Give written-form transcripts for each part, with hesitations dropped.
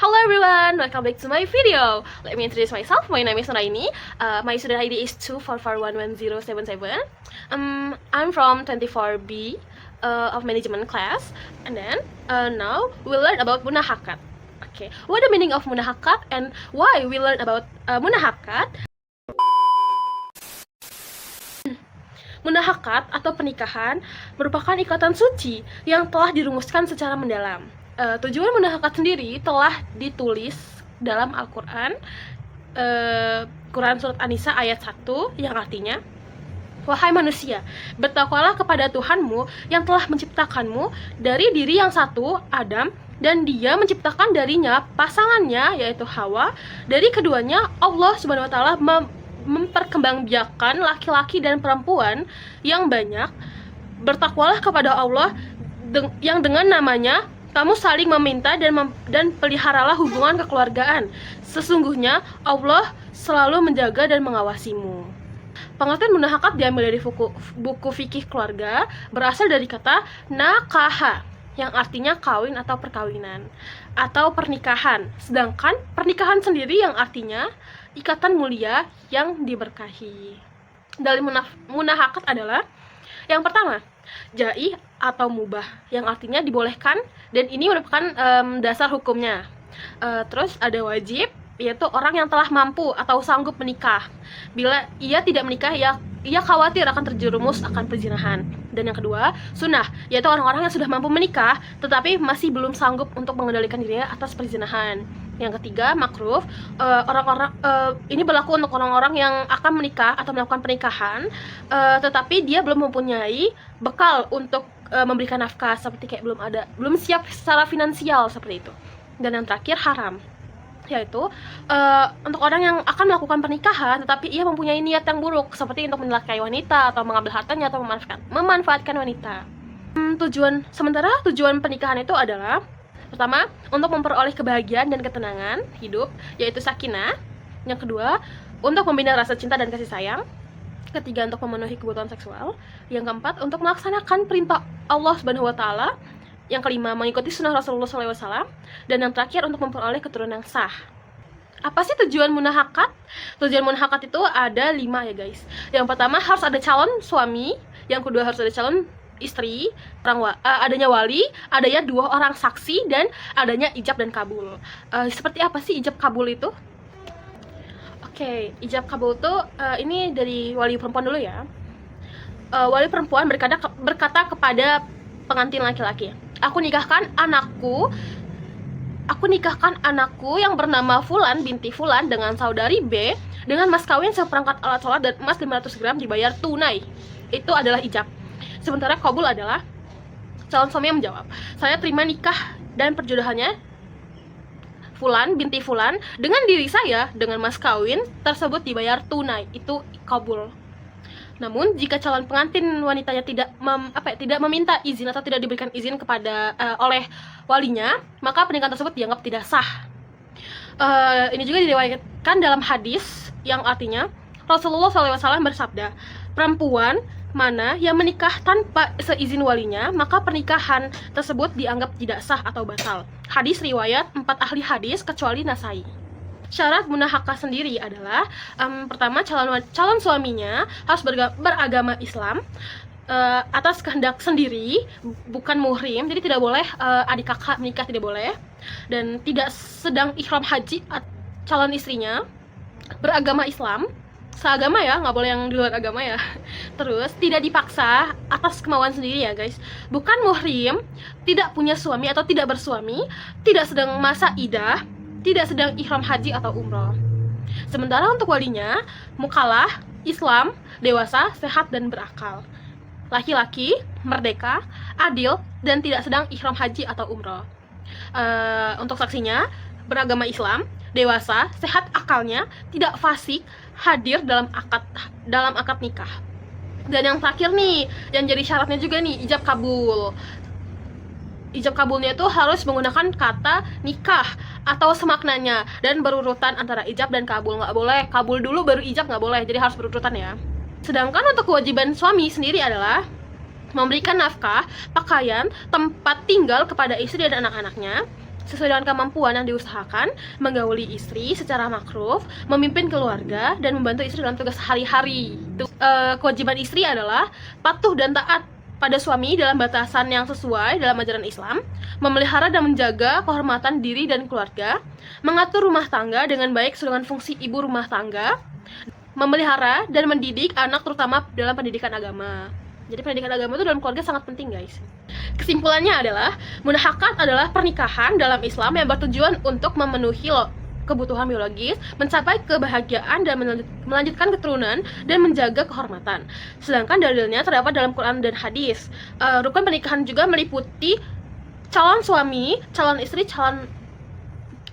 Hello everyone, welcome back to my video. Let me introduce myself. My name is Nuraini. My student ID is 244111077. I'm from 24B of management class. And then now we'll learn about munahakat. Okay, what the meaning of munahakat and why we learn about munahakat? Munahakat atau pernikahan merupakan ikatan suci yang telah dirumuskan secara mendalam. Tujuan munahakat sendiri telah ditulis dalam Al-Quran, Quran Surat An-Nisa ayat 1 yang artinya, wahai manusia, bertakwalah kepada Tuhanmu yang telah menciptakanmu dari diri yang satu, Adam, dan dia menciptakan darinya pasangannya, yaitu Hawa. Dari keduanya, Allah Subhanahu wa Ta'ala memperkembangbiakkan laki-laki dan perempuan yang banyak. Bertakwalah kepada Allah yang dengan namanya kamu saling meminta dan peliharalah hubungan kekeluargaan. Sesungguhnya Allah selalu menjaga dan mengawasimu. Pengertian munahakat diambil dari buku fikih keluarga, berasal dari kata nakaha, yang artinya kawin atau perkawinan atau pernikahan. Sedangkan pernikahan sendiri yang artinya ikatan mulia yang diberkahi. Dalil munahakat adalah yang pertama, jai atau mubah, yang artinya dibolehkan, dan ini merupakan dasar hukumnya. Terus ada wajib, yaitu orang yang telah mampu atau sanggup menikah. Bila ia tidak menikah, ia khawatir akan terjerumus akan perzinahan. Dan yang kedua, sunnah, yaitu orang-orang yang sudah mampu menikah tetapi masih belum sanggup untuk mengendalikan dirinya atas perzinahan. Yang ketiga, makruh, ini berlaku untuk orang-orang yang akan menikah atau melakukan pernikahan, tetapi dia belum mempunyai bekal untuk memberikan nafkah, seperti kayak belum siap secara finansial seperti itu. Dan yang terakhir, haram, yaitu untuk orang yang akan melakukan pernikahan tetapi ia mempunyai niat yang buruk, seperti untuk mencelakai wanita atau mengambil hartanya atau memanfaatkan wanita. Tujuan pernikahan itu adalah, pertama, untuk memperoleh kebahagiaan dan ketenangan hidup, yaitu sakinah. Yang kedua, untuk membina rasa cinta dan kasih sayang. Ketiga, untuk memenuhi kebutuhan seksual. Yang keempat, untuk melaksanakan perintah Allah Subhanahu wa Ta'ala. Yang kelima, mengikuti sunnah Rasulullah SAW. Dan yang terakhir, untuk memperoleh keturunan yang sah. Apa sih tujuan munahakat? Tujuan munahakat itu ada 5 ya guys. Yang pertama, harus ada calon suami. Yang kedua, harus ada calon istri, adanya wali, adanya 2 orang saksi, dan adanya ijab dan kabul. Seperti apa sih ijab kabul itu? Oke, ijab kabul itu ini dari wali perempuan dulu ya. Wali perempuan berkata kepada pengantin laki-laki, aku nikahkan anakku yang bernama Fulan binti Fulan dengan saudari B dengan mas kawin seperangkat alat sholat dan emas 500 gram dibayar tunai. Itu adalah ijab. Sementara kabul adalah calon suami yang menjawab, saya terima nikah dan perjodohannya Fulan binti Fulan dengan diri saya dengan mas kawin tersebut dibayar tunai. Itu kabul. Namun jika calon pengantin wanitanya tidak meminta izin atau tidak diberikan izin oleh walinya, maka pernikahan tersebut dianggap tidak sah. Ini juga diriwayatkan dalam hadis yang artinya Rasulullah SAW bersabda, perempuan mana yang menikah tanpa seizin walinya, maka pernikahan tersebut dianggap tidak sah atau batal. Hadis riwayat 4 ahli hadis kecuali Nasai. Syarat munahakah sendiri adalah pertama, calon suaminya harus beragama Islam atas kehendak sendiri, bukan muhrim, jadi tidak boleh adik kakak menikah, tidak boleh, dan tidak sedang ihram haji. Calon istrinya beragama Islam, seagama ya, nggak boleh yang di luar agama ya. Terus tidak dipaksa atas kemauan sendiri ya guys, bukan muhrim, tidak punya suami atau tidak bersuami, tidak sedang masa idah, tidak sedang ihram haji atau umroh. Sementara untuk walinya, mukalah, Islam, dewasa, sehat dan berakal, laki-laki, merdeka, adil, dan tidak sedang ihram haji atau umroh. Untuk saksinya, beragama Islam, dewasa, sehat akalnya, tidak fasik, hadir dalam akad nikah. Dan yang terakhir nih, yang jadi syaratnya juga nih, ijab kabul. Ijab kabulnya itu harus menggunakan kata nikah atau semaknanya dan berurutan antara ijab dan kabul. Nggak boleh kabul dulu baru ijab, nggak boleh, jadi harus berurutan ya. Sedangkan untuk kewajiban suami sendiri adalah memberikan nafkah, pakaian, tempat tinggal kepada istri dan anak-anaknya, sesuai dengan kemampuan yang diusahakan, menggauli istri secara makruf, memimpin keluarga, dan membantu istri dalam tugas sehari-hari. Kewajiban istri adalah patuh dan taat pada suami dalam batasan yang sesuai dalam ajaran Islam, memelihara dan menjaga kehormatan diri dan keluarga, mengatur rumah tangga dengan baik sesuai dengan fungsi ibu rumah tangga, memelihara dan mendidik anak terutama dalam pendidikan agama. Jadi pendidikan agama itu dalam keluarga sangat penting, guys. Kesimpulannya adalah, munahakat adalah pernikahan dalam Islam yang bertujuan untuk memenuhi kebutuhan biologis, mencapai kebahagiaan dan melanjutkan keturunan dan menjaga kehormatan. Sedangkan dalilnya terdapat dalam Quran dan hadis. Rukun pernikahan juga meliputi calon suami, calon istri, calon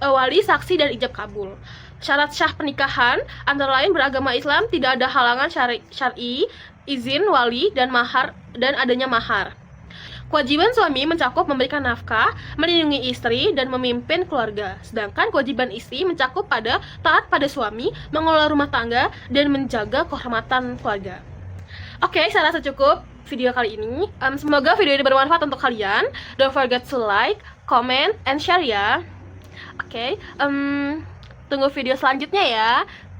wali, saksi, dan ijab kabul. Syarat syah pernikahan antara lain beragama Islam, tidak ada halangan syar'i, izin wali, dan mahar, dan adanya mahar. Kewajiban suami mencakup memberikan nafkah, melindungi istri, dan memimpin keluarga. Sedangkan kewajiban istri mencakup pada taat pada suami, mengelola rumah tangga, dan menjaga kehormatan keluarga. Oke, saya rasa cukup video kali ini. Semoga video ini bermanfaat untuk kalian. Don't forget to like, comment, and share ya. Oke, tunggu video selanjutnya ya.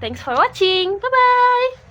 Thanks for watching. Bye-bye.